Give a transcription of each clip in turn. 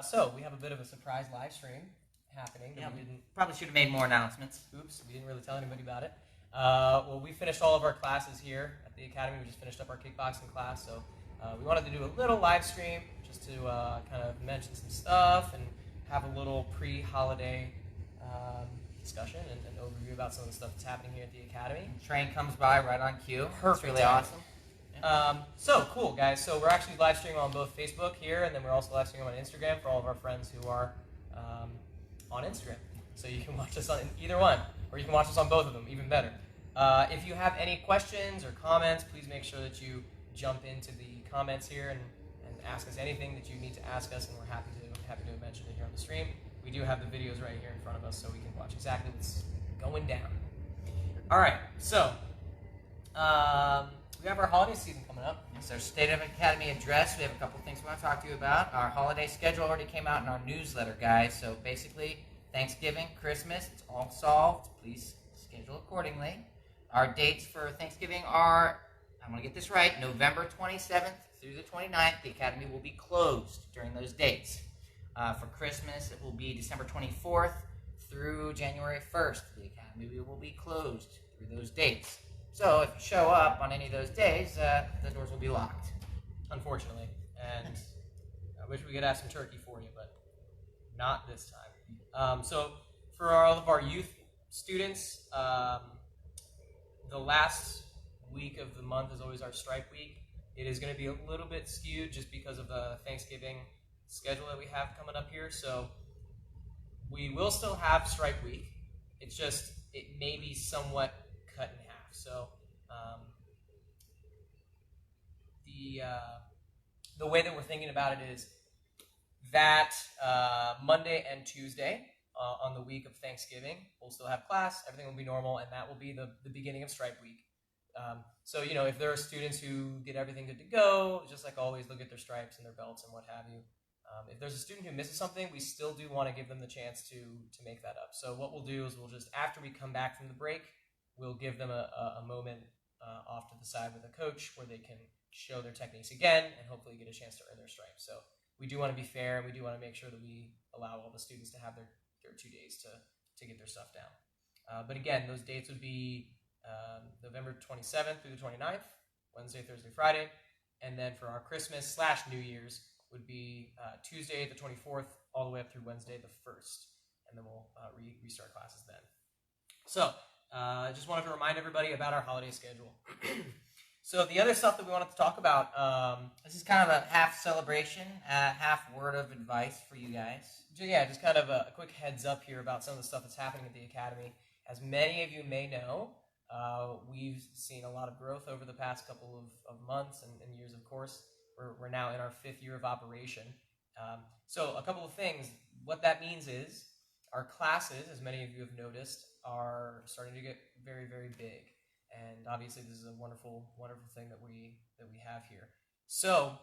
So we have a bit of a surprise live stream happening. Yeah, we probably should have made more announcements. Oops, we didn't really tell anybody about it. Well, we finished all of our classes here at the Academy. We just finished up our kickboxing class, so we wanted to do a little live stream just to kind of mention some stuff and have a little pre-holiday discussion and an overview about some of the stuff that's happening here at the Academy. Train comes by right on cue. Perfect. It's really awesome. So cool, guys. So we're actually live streaming on both Facebook here, and then we're also live streaming on Instagram for all of our friends who are on Instagram. So you can watch us on either one, or you can watch us on both of them, even better. If you have any questions or comments, please make sure that you jump into the comments here and ask us anything that you need to ask us, and we're happy to mention it here on the stream. We do have the videos right here in front of us, so we can watch exactly what's going down. All right, so we have our holiday season coming up. It's our State of Academy address. We have a couple things we want to talk to you about. Our holiday schedule already came out in our newsletter, guys. So basically, Thanksgiving, Christmas, it's all solved. Please schedule accordingly. Our dates for Thanksgiving are, I'm going to get this right, November 27th through the 29th. The Academy will be closed during those dates. For Christmas, it will be December 24th through January 1st. The Academy will be closed through those dates. So if you show up on any of those days, the doors will be locked. Unfortunately. And I wish we could have some turkey for you, but not this time. So for all of our youth students, the last week of the month is always our strike week. It is going to be a little bit skewed just because of the Thanksgiving schedule that we have coming up here. So we will still have strike week. It's just, it may be somewhat cut in half. So the way that we're thinking about it is that Monday and Tuesday on the week of Thanksgiving, we'll still have class, everything will be normal, and that will be the beginning of strike week. So, you know, if there are students who get everything good to go, just like always, they'll get their stripes and their belts and what have you. If there's a student who misses something, we still do want to give them the chance to make that up. So what we'll do is we'll just, after we come back from the break, we'll give them a moment off to the side with a coach where they can show their techniques again and hopefully get a chance to earn their stripes. So we do want to be fair, and we do want to make sure that we allow all the students to have their 2 days to get their stuff down. But again, those dates would be November 27th through the 29th, Wednesday, Thursday, Friday. And then for our Christmas/New Year's would be Tuesday the 24th all the way up through Wednesday the 1st. And then we'll restart classes then. So I just wanted to remind everybody about our holiday schedule. So the other stuff that we wanted to talk about, this is kind of a half celebration, half word of advice for you guys. Yeah, just kind of a quick heads up here about some of the stuff that's happening at the Academy. As many of you may know, we've seen a lot of growth over the past couple of months and years, of course. We're now in our 5th year of operation. So a couple of things. What that means is our classes, as many of you have noticed, are starting to get very, very big. And obviously this is a wonderful, wonderful thing that we have here. So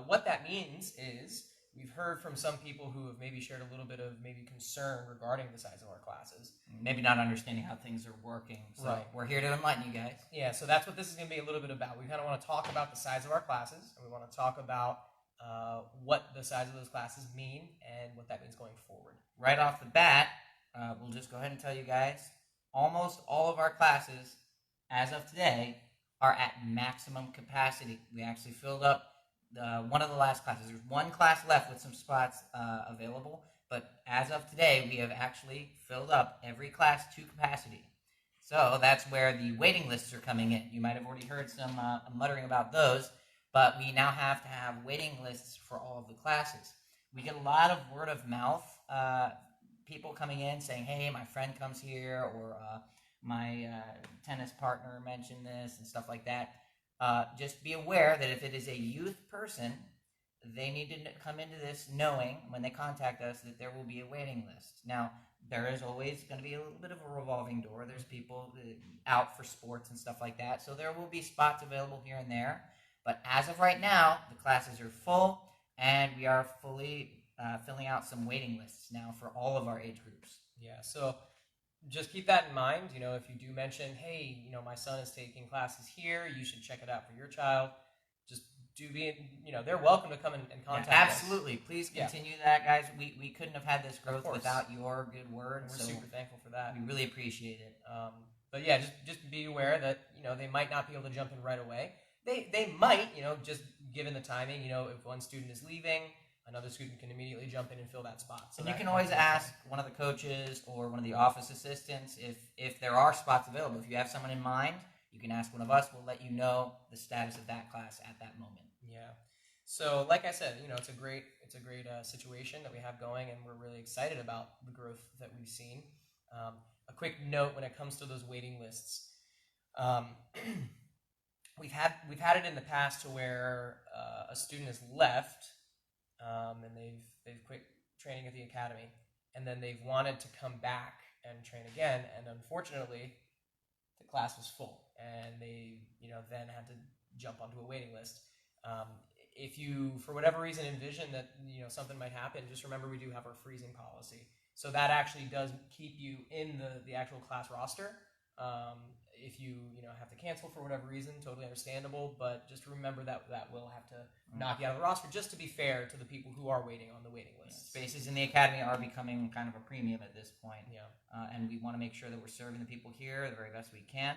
what that means is we've heard from some people who have maybe shared a little bit of maybe concern regarding the size of our classes. Maybe not understanding how things are working. So right. We're here to enlighten you guys. Yeah, so that's what this is going to be a little bit about. We kind of want to talk about the size of our classes, and we want to talk about what the size of those classes mean and what that means going forward. Right off the bat, we'll just go ahead and tell you guys, almost all of our classes, as of today, are at maximum capacity. We actually filled up one of the last classes. There's one class left with some spots available, but as of today, we have actually filled up every class to capacity. So that's where the waiting lists are coming in. You might have already heard some muttering about those, but we now have to have waiting lists for all of the classes. We get a lot of word of mouth, people coming in saying, hey, my friend comes here, or my tennis partner mentioned this, and stuff like that. Just be aware that if it is a youth person, they need to come into this knowing when they contact us that there will be a waiting list. Now, there is always going to be a little bit of a revolving door. There's people out for sports and stuff like that, so there will be spots available here and there. But as of right now, the classes are full, and we are fully filling out some waiting lists now for all of our age groups. Yeah, so just keep that in mind. You know, if you do mention, hey, you know, my son is taking classes here, you should check it out for your child. Just do be, they're welcome to come and contact us. Absolutely. Please continue that, guys. We couldn't have had this growth without your good word. We're super thankful for that. We really appreciate it. But yeah, just be aware that they might not be able to jump in right away. They might, just given the timing, if one student is leaving, another student can immediately jump in and fill that spot. So and you can always ask one of the coaches or one of the office assistants if there are spots available. If you have someone in mind, you can ask one of us. We'll let you know the status of that class at that moment. Yeah. So like I said, it's a great situation that we have going, and we're really excited about the growth that we've seen. A quick note when it comes to those waiting lists. We've had it in the past to where a student has left, and they've quit training at the academy, and then they've wanted to come back and train again, and unfortunately, the class was full, and they then had to jump onto a waiting list. If you, for whatever reason, envision that something might happen, just remember we do have our freezing policy. So that actually does keep you in the actual class roster. If you have to cancel for whatever reason, totally understandable. But just remember that will have to knock you out of the roster, just to be fair to the people who are waiting on the waiting list. Spaces in the academy are becoming kind of a premium at this point. Yeah. And we want to make sure that we're serving the people here the very best we can.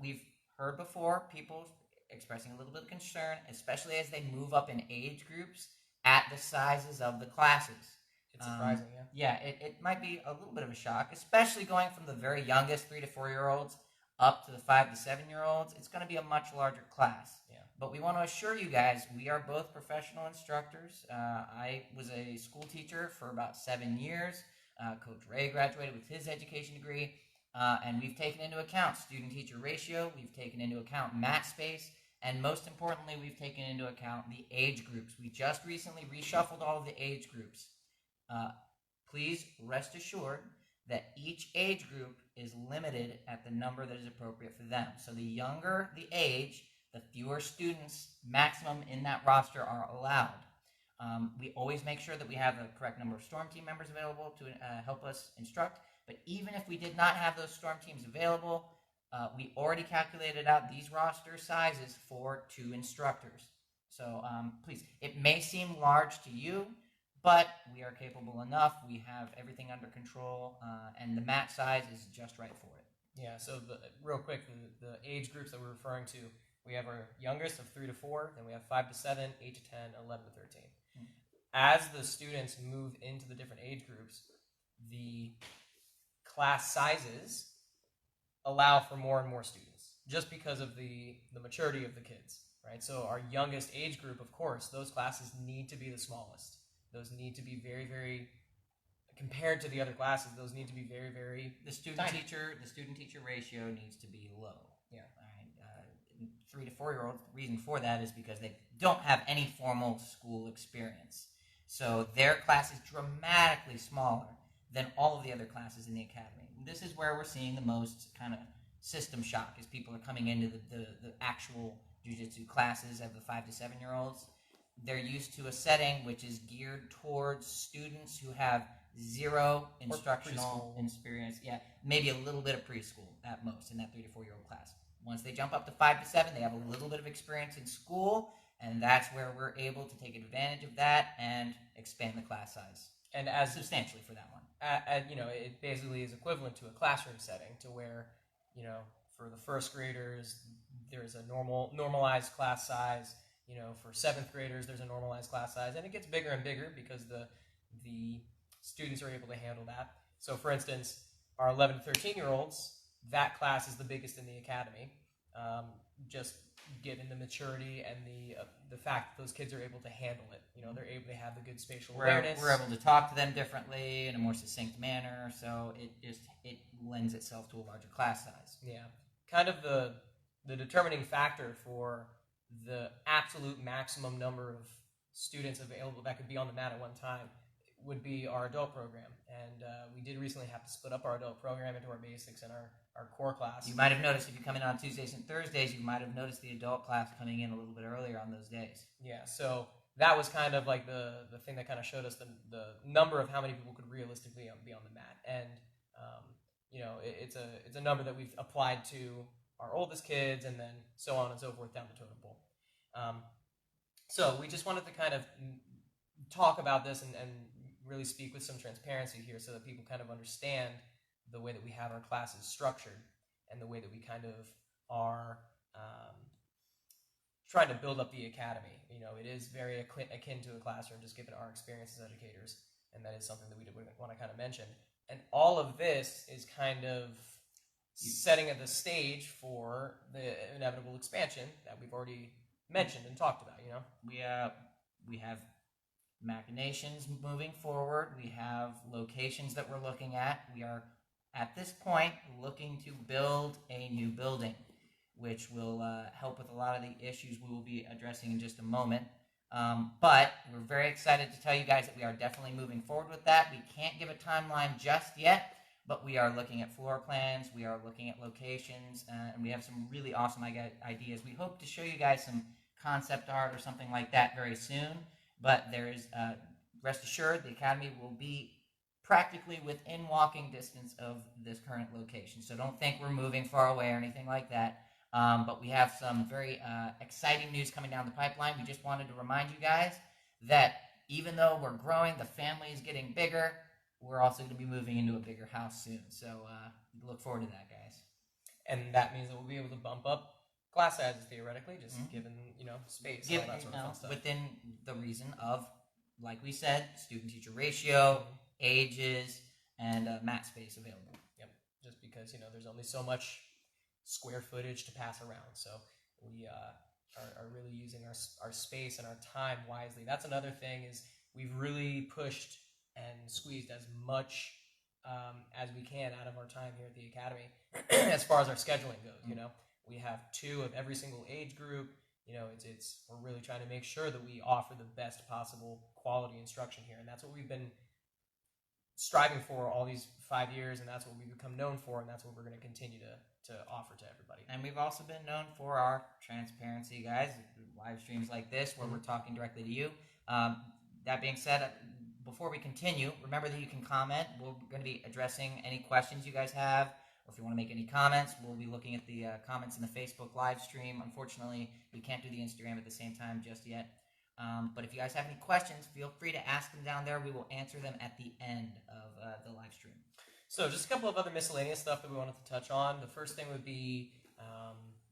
We've heard before people expressing a little bit of concern, especially as they move up in age groups at the sizes of the classes. It's surprising, yeah. Yeah, it might be a little bit of a shock, especially going from the very youngest 3 to 4 year olds up to the 5 to 7 year olds. It's going to be a much larger class. Yeah. But we want to assure you guys, we are both professional instructors. I was a school teacher for about 7 years. Coach Ray graduated with his education degree. And we've taken into account student-teacher ratio. We've taken into account mat space. And most importantly, we've taken into account the age groups. We just recently reshuffled all of the age groups. Please rest assured that each age group is limited at the number that is appropriate for them. So the younger the age, the fewer students maximum in that roster are allowed. We always make sure that we have the correct number of storm team members available to help us instruct. But even if we did not have those storm teams available, we already calculated out these roster sizes for 2 instructors. So please, it may seem large to you, but we are capable enough. We have everything under control, and the mat size is just right for it. Yeah, so real quick, the age groups that we're referring to, we have our youngest of 3 to 4, then we have 5 to 7, 8 to 10, 11 to 13. As the students move into the different age groups, the class sizes allow for more and more students, just because of the maturity of the kids, right? So our youngest age group, of course, those classes need to be the smallest. Those need to be very, very, compared to the other classes, those need to be very, very The student-teacher ratio needs to be low. Yeah. All right. 3 to 4 year olds, the reason for that is because they don't have any formal school experience. So their class is dramatically smaller than all of the other classes in the academy. This is where we're seeing the most kind of system shock, as people are coming into the actual jiu-jitsu classes of the 5 to 7 year olds. They're used to a setting which is geared towards students who have zero instructional experience. Yeah, maybe a little bit of preschool at most in that 3 to 4 year old class. Once they jump up to 5 to 7, they have a little bit of experience in school, and that's where we're able to take advantage of that and expand the class size. And as substantially for that one. It basically is equivalent to a classroom setting, to where, for the first graders, there's a normalized class size. For 7th graders, there's a normalized class size, and it gets bigger and bigger because the students are able to handle that. So, for instance, our 11 to 13 year olds, that class is the biggest in the academy. Just given the maturity and the fact that those kids are able to handle it. They're able to have the good spatial awareness. We're able to talk to them differently in a more succinct manner, so it lends itself to a larger class size. Yeah. Kind of the determining factor for the absolute maximum number of students available that could be on the mat at one time would be our adult program. And we did recently have to split up our adult program into our basics and our core class. You might have noticed, if you come in on Tuesdays and Thursdays, you might have noticed the adult class coming in a little bit earlier on those days. Yeah, so that was kind of like the thing that kind of showed us the number of how many people could realistically be on the mat. And, it's a number that we've applied to our oldest kids, and then so on and so forth down the totem pole. So we just wanted to kind of talk about this and really speak with some transparency here so that people kind of understand the way that we have our classes structured and the way that we kind of are trying to build up the academy. It is very akin to a classroom, just given our experience as educators, and that is something that we want to kind of mention. And all of this is kind of setting the stage for the inevitable expansion that we've already mentioned and talked about. We have machinations moving forward. We have locations that we're looking at. We are at this point looking to build a new building, which will help with a lot of the issues we will be addressing in just a moment. But we're very excited to tell you guys that we are definitely moving forward with that. We can't give a timeline just yet, but we are looking at floor plans, we are looking at locations, and we have some really awesome ideas. We hope to show you guys some concept art or something like that very soon, but there is, rest assured, the academy will be practically within walking distance of this current location. So don't think we're moving far away or anything like that. But we have some very exciting news coming down the pipeline. We just wanted to remind you guys that even though we're growing, the family is getting bigger, we're also going to be moving into a bigger house soon. So look forward to that, guys. And that means that we'll be able to bump up class sizes theoretically, just given space and all that sort of fun stuff. Within the reason of, like we said, student-teacher ratio, ages, and mat space available. Yep. Just because there's only so much square footage to pass around, so we are really using our space and our time wisely. That's another thing, is we've really pushed and squeezed as much as we can out of our time here at the academy as far as our scheduling goes. We have 2 of every single age group. We're really trying to make sure that we offer the best possible quality instruction here, and that's what we've been striving for all these 5 years, and that's what we've become known for, and that's what we're going to continue to offer to everybody. And we've also been known for our transparency, guys. Live streams like this where we're talking directly to you. That being said, before we continue, remember that you can comment. We're going to be addressing any questions you guys have, or if you want to make any comments, we'll be looking at the comments in the Facebook live stream. Unfortunately, we can't do the Instagram at the same time just yet. But if you guys have any questions, feel free to ask them down there. We will answer them at the end of the live stream. So just a couple of other miscellaneous stuff that we wanted to touch on. The first thing would be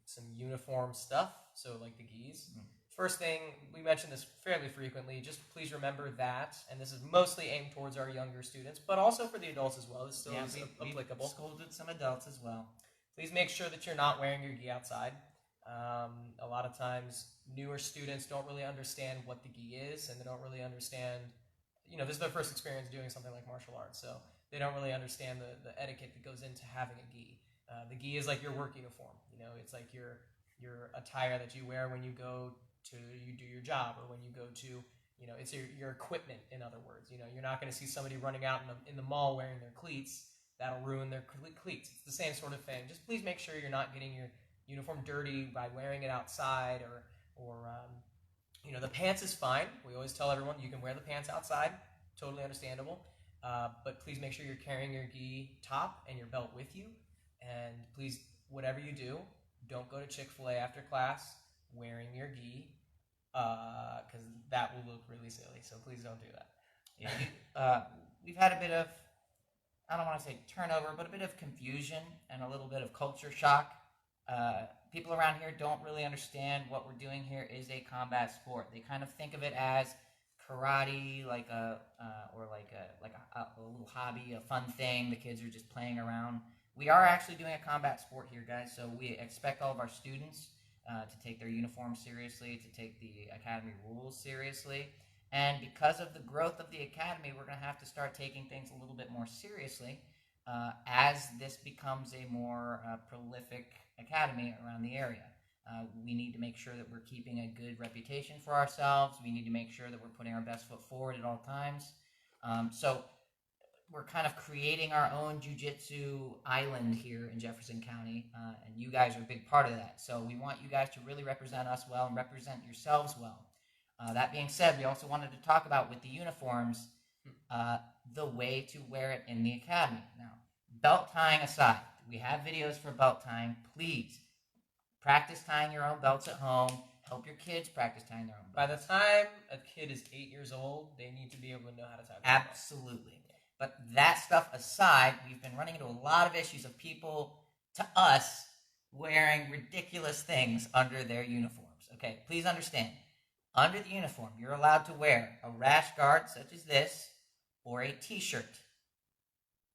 some uniform stuff, so like the gis. First thing, we mention this fairly frequently, just please remember that, and this is mostly aimed towards our younger students, but also for the adults as well. This still is applicable. We've scolded some adults as well. Please make sure that you're not wearing your gi outside. A lot of times, newer students don't really understand what the gi is, and they don't really understand, this is their first experience doing something like martial arts, so they don't really understand the etiquette that goes into having a gi. The gi is like your work uniform. It's like your attire that you wear when you go to do your job, or when you go to, it's your equipment, in other words. You're not going to see somebody running out in the mall wearing their cleats. That'll ruin their cleats. It's the same sort of thing. Just please make sure you're not getting your uniform dirty by wearing it outside, or the pants is fine. We always tell everyone you can wear the pants outside, totally understandable, but please make sure you're carrying your gi top and your belt with you, and please, whatever you do, don't go to Chick-fil-A after class wearing your gi, because that will look really silly, so please don't do that. Yeah, we've had a bit of, I don't want to say turnover, but a bit of confusion and a little bit of culture shock. People around here don't really understand what we're doing here is a combat sport. They kind of think of it as karate, like a little hobby, a fun thing. The kids are just playing around. We are actually doing a combat sport here, guys. So we expect all of our students to take their uniform seriously, to take the academy rules seriously. And because of the growth of the academy, we're going to have to start taking things a little bit more seriously as this becomes a more prolific academy around the area. We need to make sure that we're keeping a good reputation for ourselves. We need to make sure that we're putting our best foot forward at all times. So we're kind of creating our own jiu-jitsu island here in Jefferson County, and you guys are a big part of that. So we want you guys to really represent us well and represent yourselves well. That being said, we also wanted to talk about, with the uniforms, the way to wear it in the academy. Now, belt tying aside, we have videos for belt tying. Please practice tying your own belts at home. Help your kids practice tying their own By belts. the time a kid is 8 years old, they need to be able to know how to tie their own belt. Absolutely. But that stuff aside, we've been running into a lot of issues of people, to us, wearing ridiculous things under their uniforms. Okay, please understand. Under the uniform, you're allowed to wear a rash guard such as this or a t-shirt.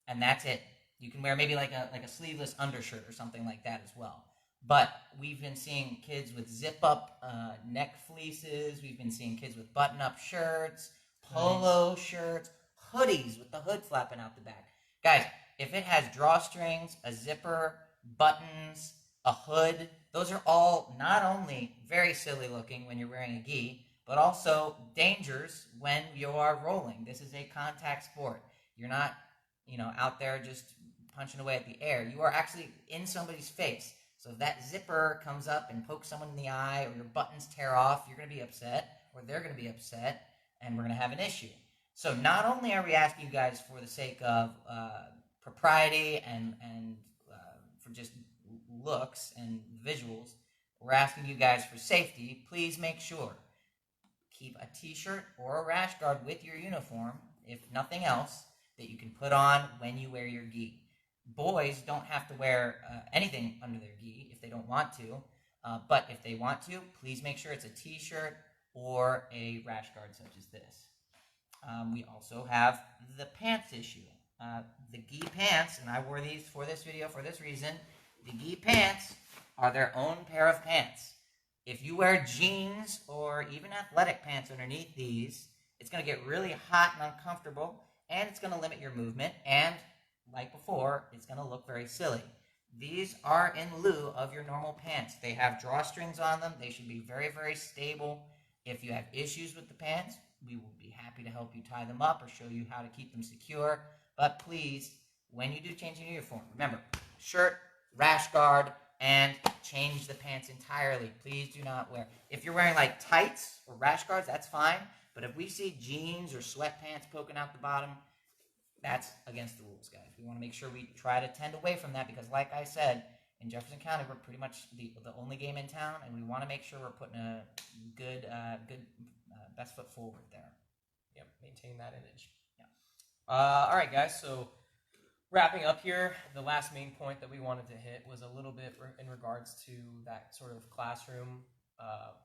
And that's it. You can wear maybe like a sleeveless undershirt or something like that as well. But we've been seeing kids with zip-up neck fleeces. We've been seeing kids with button-up shirts, polo shirts, hoodies with the hood flapping out the back. Guys, if it has drawstrings, a zipper, buttons, a hood, those are all not only very silly looking when you're wearing a gi, but also dangers when you are rolling. This is a contact sport. You're not, out there just punching away at the air. You are actually in somebody's face. So if that zipper comes up and pokes someone in the eye, or your buttons tear off, you're going to be upset, or they're going to be upset, and we're going to have an issue. So not only are we asking you guys for the sake of propriety and for just looks and visuals, we're asking you guys for safety. Please make sure. Keep a t-shirt or a rash guard with your uniform, if nothing else, that you can put on when you wear your gi. Boys don't have to wear anything under their gi if they don't want to, but if they want to, please make sure it's a t-shirt or a rash guard such as this. We also have the pants issue. The gi pants, and I wore these for this video for this reason, the gi pants are their own pair of pants. If you wear jeans or even athletic pants underneath these, it's going to get really hot and uncomfortable, and it's going to limit your movement, and like before, it's going to look very silly. These are in lieu of your normal pants. They have drawstrings on them. They should be very, very stable. If you have issues with the pants, we will be happy to help you tie them up or show you how to keep them secure. But please, when you do change your uniform, remember, shirt, rash guard, and change the pants entirely. Please do not wear. If you're wearing like tights or rash guards, that's fine. But if we see jeans or sweatpants poking out the bottom, that's against the rules, guys. We want to make sure we try to tend away from that because, like I said, in Jefferson County, we're pretty much the only game in town, and we want to make sure we're putting a good best foot forward there. Yep, maintain that image. Yeah. All right, guys. So wrapping up here, the last main point that we wanted to hit was a little bit in regards to that sort of classroom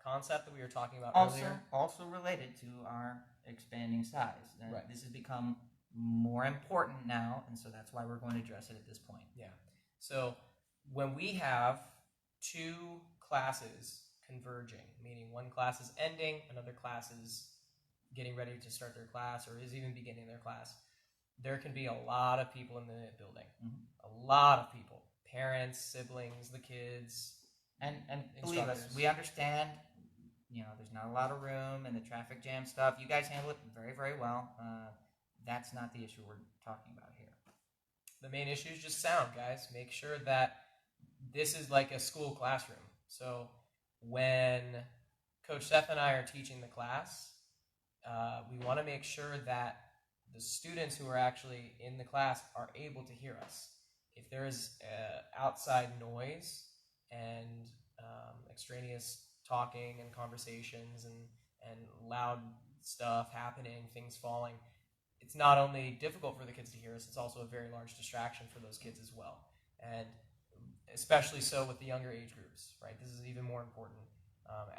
concept that we were talking about earlier. Also related to our expanding size. Right. This has become more important now, and so that's why we're going to address it at this point. Yeah. So when we have two classes converging, meaning one class is ending, another class is getting ready to start their class or is even beginning their class, there can be a lot of people in the building. Mm-hmm. A lot of people. Parents, siblings, the kids, and believe us, we understand, there's not a lot of room and the traffic jam stuff. You guys handle it very, very well. That's not the issue we're talking about here. The main issue is just sound, guys. Make sure that this is like a school classroom. So when Coach Seth and I are teaching the class, we want to make sure that the students who are actually in the class are able to hear us. If there is outside noise and extraneous talking and conversations and loud stuff happening, things falling, it's not only difficult for the kids to hear us, it's also a very large distraction for those kids as well. And especially so with the younger age groups, right? This is even more important.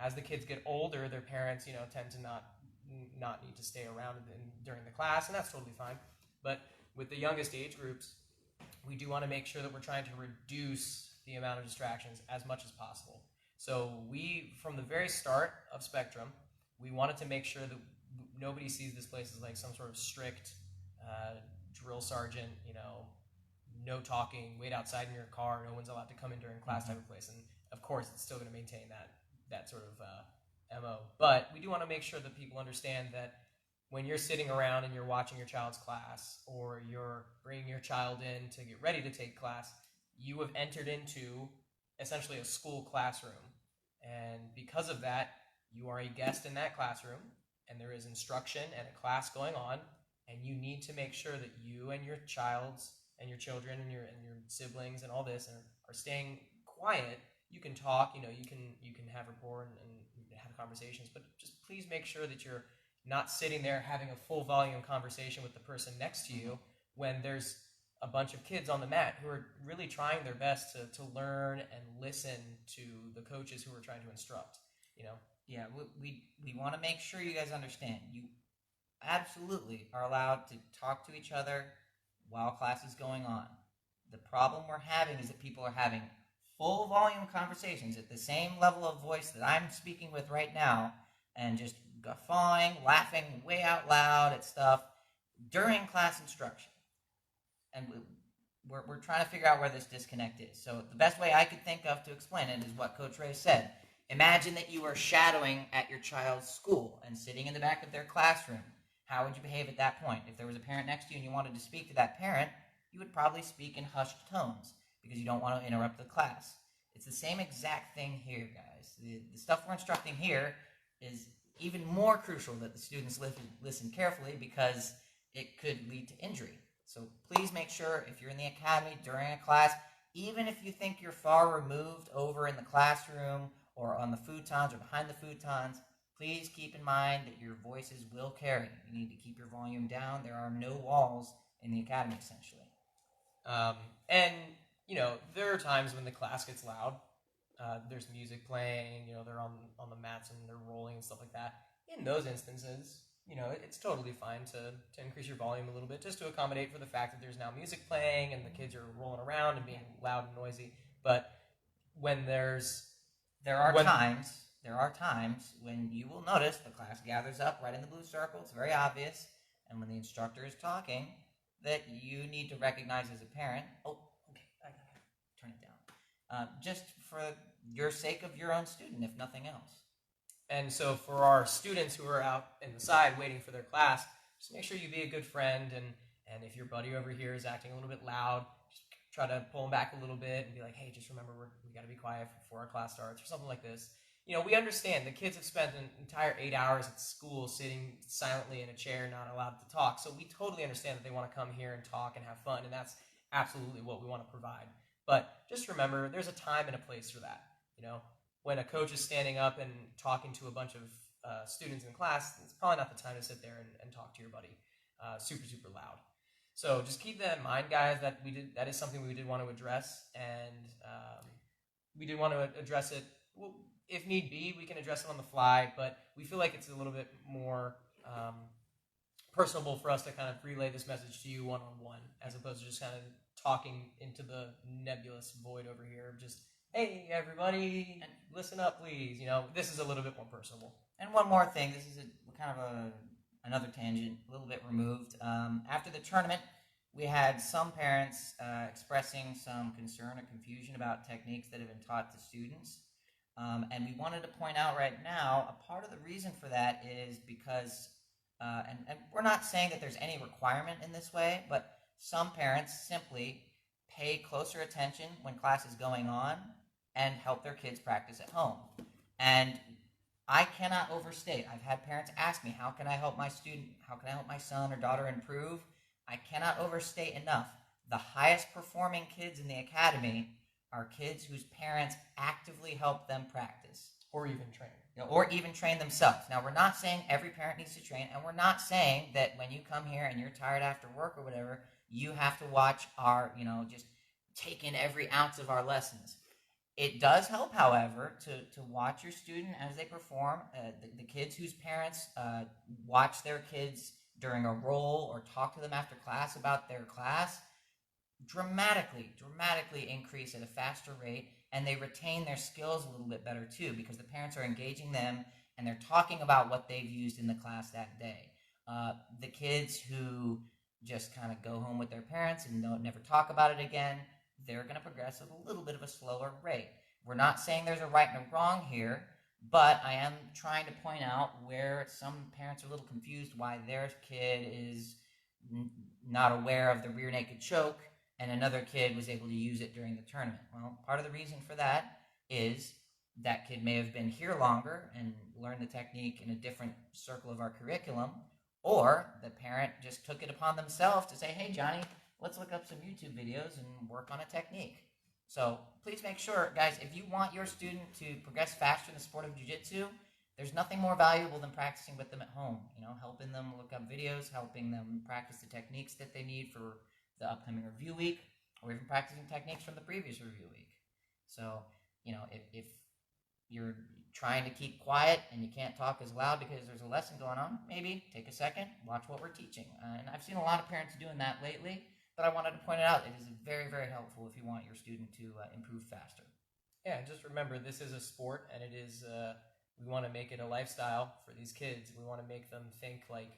As the kids get older, their parents, tend to not need to stay around during the class, and that's totally fine. But with the youngest age groups, we do want to make sure that we're trying to reduce the amount of distractions as much as possible. So we, from the very start of Spectrum, we wanted to make sure that nobody sees this place as like some sort of strict drill sergeant, no talking, wait outside in your car, no one's allowed to come in during class type of place. And of course, it's still going to maintain that sort of MO. But we do want to make sure that people understand that when you're sitting around and you're watching your child's class or you're bringing your child in to get ready to take class, you have entered into essentially a school classroom. And because of that, you are a guest in that classroom, and there is instruction and a class going on, and you need to make sure that you and your child's and your children and your siblings and all this are staying quiet. You can talk, you can have rapport and have conversations, but just please make sure that you're not sitting there having a full volume conversation with the person next to you when there's a bunch of kids on the mat who are really trying their best to learn and listen to the coaches who are trying to instruct, you know? Yeah, we want to make sure you guys understand. You absolutely are allowed to talk to each other while class is going on. The problem we're having is that people are having full volume conversations at the same level of voice that I'm speaking with right now, and just guffawing, laughing way out loud at stuff during class instruction. And we're trying to figure out where this disconnect is. So the best way I could think of to explain it is what Coach Ray said. Imagine that you were shadowing at your child's school and sitting in the back of their classroom. How would you behave at that point? If there was a parent next to you and you wanted to speak to that parent, you would probably speak in hushed tones because you don't want to interrupt the class. It's the same exact thing here, guys. The stuff we're instructing here is even more crucial that the students listen carefully because it could lead to injury. So please make sure if you're in the academy during a class, even if you think you're far removed over in the classroom or on the futons or behind the futons, please keep in mind that your voices will carry. You need to keep your volume down. There are no walls in the academy, essentially. And, you know, there are times when the class gets loud. There's music playing, you know, they're on the mats and they're rolling and stuff like that. In those instances, you know, it's totally fine to increase your volume a little bit just to accommodate for the fact that there's now music playing and the kids are rolling around and being loud and noisy. But when there are times when you will notice the class gathers up right in the blue circle. It's very obvious. And when the instructor is talking, that you need to recognize as a parent, oh, okay, I gotta turn it down. Just for your sake of your own student, if nothing else. And so for our students who are out in the side waiting for their class, just make sure you be a good friend. And if your buddy over here is acting a little bit loud, just try to pull him back a little bit and be like, hey, just remember we got to be quiet before our class starts or something like this. You know, we understand the kids have spent an entire 8 hours at school sitting silently in a chair, not allowed to talk. So we totally understand that they want to come here and talk and have fun, and that's absolutely what we want to provide. But just remember, there's a time and a place for that. You know, when a coach is standing up and talking to a bunch of students in class, it's probably not the time to sit there and talk to your buddy super, super loud. So just keep that in mind, guys, that is something we did want to address, and we did want to address it. Well, if need be, we can address it on the fly, but we feel like it's a little bit more personable for us to kind of relay this message to you one-on-one, as opposed to just kind of talking into the nebulous void over here. Just, hey, everybody, listen up, please. You know, this is a little bit more personable. And one more thing, this is kind of another tangent, a little bit removed. After the tournament, we had some parents expressing some concern or confusion about techniques that have been taught to students. And we wanted to point out right now, a part of the reason for that is because, and we're not saying that there's any requirement in this way, but some parents simply pay closer attention when class is going on and help their kids practice at home. And I cannot overstate. I've had parents ask me, how can I help my student, how can I help my son or daughter improve? I cannot overstate enough. The highest performing kids in the academy are kids whose parents actively help them practice. Or even train. Or even train themselves. Now, we're not saying every parent needs to train, and we're not saying that when you come here and you're tired after work or whatever, you have to watch our, just take in every ounce of our lessons. It does help, however, to watch your student as they perform. The kids whose parents watch their kids during a roll or talk to them after class about their class dramatically increase at a faster rate, and they retain their skills a little bit better too, because the parents are engaging them and they're talking about what they've used in the class that day. The kids who just kind of go home with their parents and never talk about it again, they're going to progress at a little bit of a slower rate. We're not saying there's a right and a wrong here, but I am trying to point out where some parents are a little confused why their kid is not aware of the rear naked choke and another kid was able to use it during the tournament. Well, part of the reason for that is that kid may have been here longer and learned the technique in a different circle of our curriculum, or the parent just took it upon themselves to say, hey, Johnny, let's look up some YouTube videos and work on a technique. So please make sure, guys, if you want your student to progress faster in the sport of jiu-jitsu, there's nothing more valuable than practicing with them at home. Helping them look up videos, helping them practice the techniques that they need for the upcoming review week, or even practicing techniques from the previous review week. So, if you're trying to keep quiet and you can't talk as loud because there's a lesson going on, maybe take a second, watch what we're teaching. And I've seen a lot of parents doing that lately, but I wanted to point it out. It is very, very helpful if you want your student to improve faster. Yeah, and just remember, this is a sport, and it is. We want to make it a lifestyle for these kids. We want to make them think like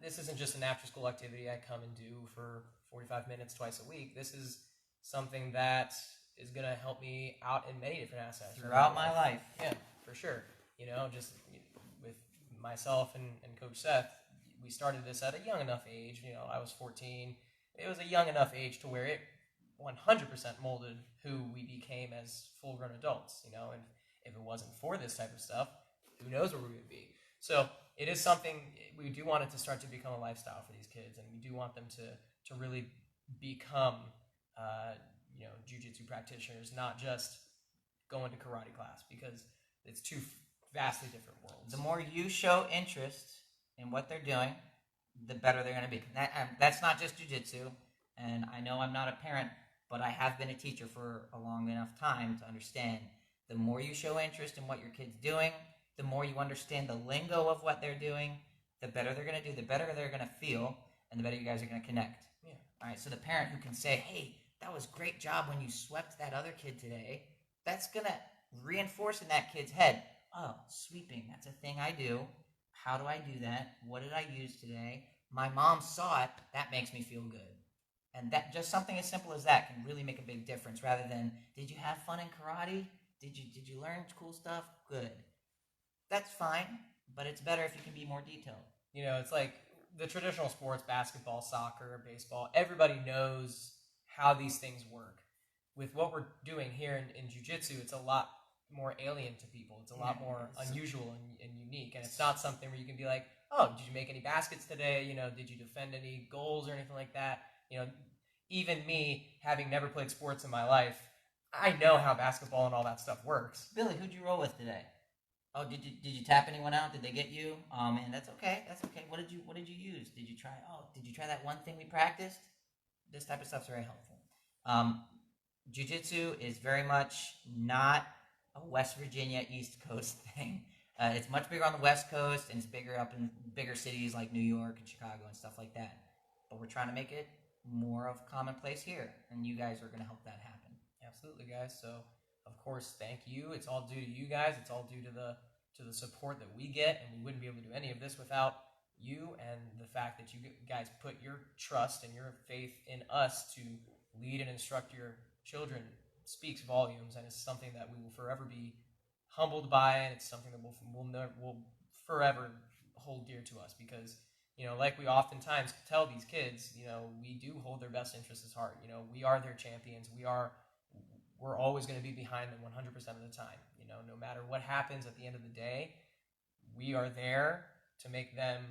this isn't just an after-school activity I come and do for 45 minutes twice a week. This is something that is going to help me out in many different aspects throughout my life. Yeah, for sure. Just with myself and Coach Seth, we started this at a young enough age. I was 14. It was a young enough age to where it 100% molded who we became as full-grown adults. And if it wasn't for this type of stuff, who knows where we would be. So it is something we do want it to start to become a lifestyle for these kids, and we do want them to really become jiu-jitsu practitioners, not just going to karate class, because it's two vastly different worlds. The more you show interest in what they're doing, the better they're going to be. That's not just jiu-jitsu, and I know I'm not a parent, but I have been a teacher for a long enough time to understand the more you show interest in what your kid's doing, the more you understand the lingo of what they're doing, the better they're going to do, the better they're going to feel, and the better you guys are going to connect. Yeah. All right, so the parent who can say, hey, that was a great job when you swept that other kid today, that's going to reinforce in that kid's head, oh, sweeping, that's a thing I do. How do I do that? What did I use today? My mom saw it. That makes me feel good. And that just something as simple as that can really make a big difference, rather than, did you have fun in karate? Did you learn cool stuff? Good. That's fine, but it's better if you can be more detailed. It's like the traditional sports, basketball, soccer, baseball, everybody knows how these things work. With what we're doing here in jiu-jitsu, it's a lot more alien to people. It's a lot more unusual and unique, and it's not something where you can be like, oh, did you make any baskets today? Did you defend any goals or anything like that? Even me, having never played sports in my life, I know how basketball and all that stuff works. Billy, who'd you roll with today? Oh, did you tap anyone out? Did they get you? Oh man, that's okay. What did you use? Did you try that one thing we practiced? This type of stuff's very helpful. Jiu-jitsu is very much not a West Virginia East Coast thing. It's much bigger on the West Coast, and it's bigger up in bigger cities like New York and Chicago and stuff like that. But we're trying to make it more of commonplace here, and you guys are going to help that happen. Absolutely, guys. So, of course, thank you. It's all due to you guys. It's all due to the support that we get, and we wouldn't be able to do any of this without you and the fact that you guys put your trust and your faith in us to lead and instruct your children speaks volumes, and it's something that we will forever be humbled by, and it's something that we'll forever hold dear to us, because like we oftentimes tell these kids, we do hold their best interests at heart. We are their champions. We're always going to be behind them 100% of the time. No matter what happens at the end of the day, we are there to make them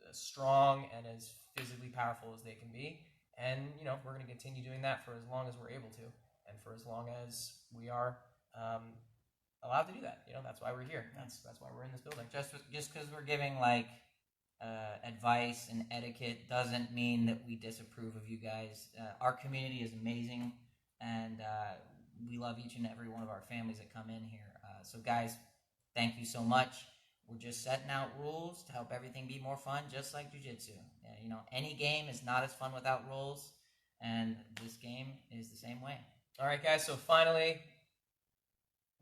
as strong and as physically powerful as they can be. And, we're going to continue doing that for as long as we're able to, and for as long as we are allowed to do that. That's why we're here. That's why we're in this building. Just because we're giving advice and etiquette doesn't mean that we disapprove of you guys. Our community is amazing, and we love each and every one of our families that come in here. So guys, thank you so much. We're just setting out rules to help everything be more fun, just like jiu-jitsu. Any game is not as fun without rules, and this game is the same way. All right, guys, so finally,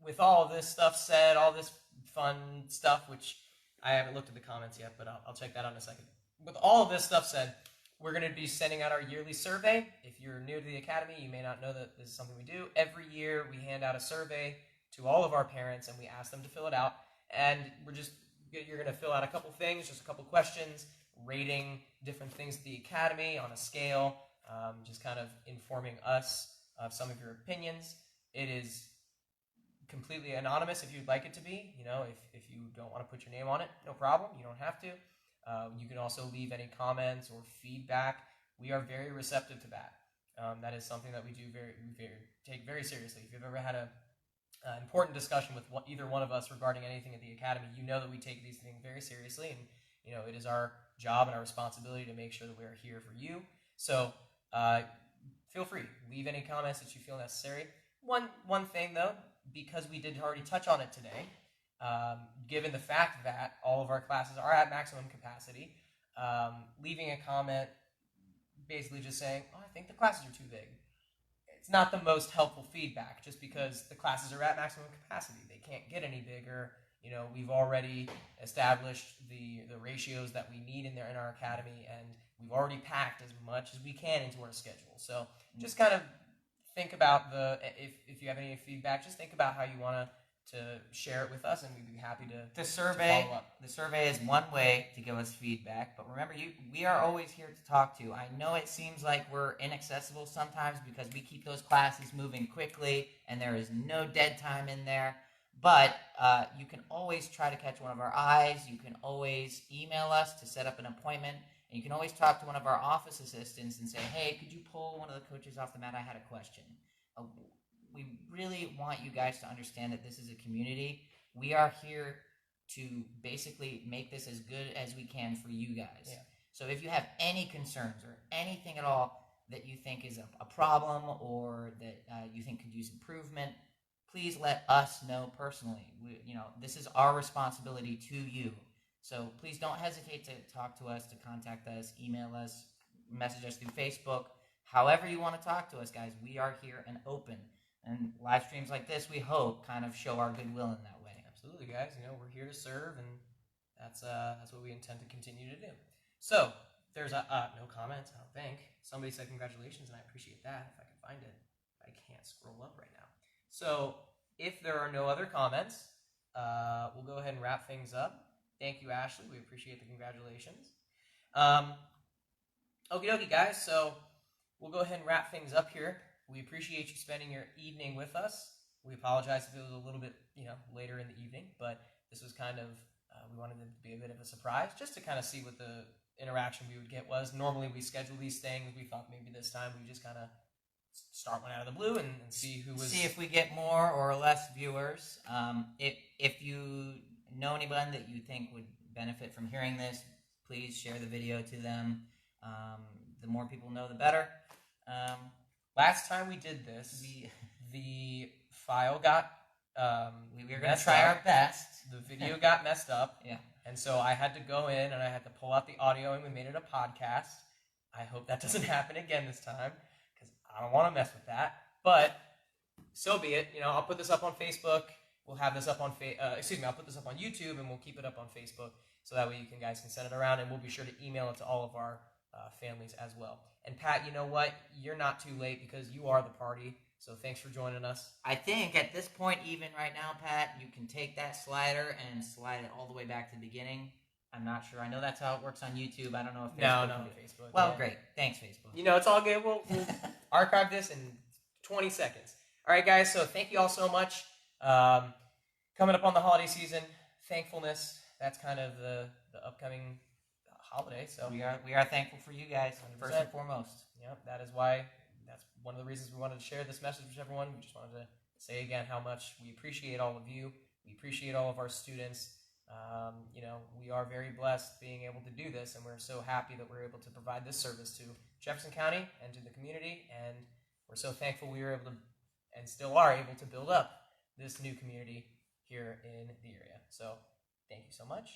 with all of this stuff said, all this fun stuff, which I haven't looked at the comments yet, but I'll check that out in a second. With all of this stuff said, we're going to be sending out our yearly survey. If you're new to the Academy, you may not know that this is something we do. Every year, we hand out a survey to all of our parents, and we ask them to fill it out. And you're going to fill out a couple things, just a couple questions, rating different things at the Academy on a scale, just kind of informing us of some of your opinions. It is completely anonymous if you'd like it to be. If you don't want to put your name on it, no problem. You don't have to. You can also leave any comments or feedback. We are very receptive to that. That is something that we do take very seriously. If you've ever had important discussion with either one of us regarding anything at the academy, you know that we take these things very seriously, and it is our job and our responsibility to make sure that we are here for you. So feel free, leave any comments that you feel necessary. One thing though, because we did already touch on it today, given the fact that all of our classes are at maximum capacity, leaving a comment basically just saying, "Oh, I think the classes are too big." It's not the most helpful feedback, just because the classes are at maximum capacity. They can't get any bigger. We've already established the ratios that we need in our academy, and we've already packed as much as we can into our schedule. So just kind of think about if you have any feedback, just think about how you want to share it with us, and we'd be happy to follow up. The survey is one way to give us feedback, but remember, we are always here to talk to. I know it seems like we're inaccessible sometimes because we keep those classes moving quickly and there is no dead time in there, but you can always try to catch one of our eyes. You can always email us to set up an appointment, and you can always talk to one of our office assistants and say, "Hey, could you pull one of the coaches off the mat? I had a question." We really want you guys to understand that this is a community. We are here to basically make this as good as we can for you guys. Yeah. So if you have any concerns or anything at all that you think is a problem or that you think could use improvement, please let us know personally. This is our responsibility to you. So please don't hesitate to talk to us, to contact us, email us, message us through Facebook. However you want to talk to us, guys, we are here and open. And live streams like this, we hope, kind of show our goodwill in that way. Absolutely, guys. We're here to serve, and that's what we intend to continue to do. So there's no comments, I don't think. Somebody said congratulations, and I appreciate that. If I can find it, I can't scroll up right now. So if there are no other comments, we'll go ahead and wrap things up. Thank you, Ashley. We appreciate the congratulations. Okie dokie, guys. So we'll go ahead and wrap things up here. We appreciate you spending your evening with us. We apologize if it was a little bit, later in the evening, but this was kind of, we wanted it to be a bit of a surprise, just to kind of see what the interaction we would get was. Normally we schedule these things. We thought maybe this time we just kind of start one out of the blue and see who was... See if we get more or less viewers. If you know anyone that you think would benefit from hearing this, please share the video to them. The more people know, the better. Last time we did this, the file got we were going to try our best. The video got messed up. Yeah. And so I had to go in and I had to pull out the audio, and we made it a podcast. I hope that doesn't happen again this time, because I don't want to mess with that. But so be it. I'll put this up on Facebook. We'll have this up on I'll put this up on YouTube, and we'll keep it up on Facebook, so that way you guys can send it around, and we'll be sure to email it to all of our families as well. And Pat, you know what? You're not too late, because you are the party. So thanks for joining us. I think at this point, even right now, Pat, you can take that slider and slide it all the way back to the beginning. I'm not sure. I know that's how it works on YouTube. I don't know if Facebook. No, Facebook. Well, yeah. Great. Thanks, Facebook. It's all good. We'll archive this in 20 seconds. All right, guys. So thank you all so much. Coming up on the holiday season, thankfulness. That's kind of the upcoming holiday. So we are thankful for you guys, 100%. First and foremost. Yep, that is why. That's one of the reasons we wanted to share this message with everyone. We just wanted to say again how much we appreciate all of you. We appreciate all of our students. We are very blessed being able to do this, and we're so happy that we're able to provide this service to Jefferson County and to the community, and we're so thankful we were able to, and still are able to, build up this new community here in the area. So thank you so much,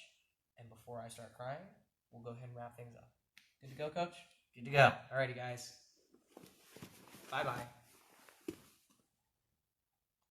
and before I start crying, we'll go ahead and wrap things up. Good to go, Coach? Good to go. Alrighty, guys. Bye-bye.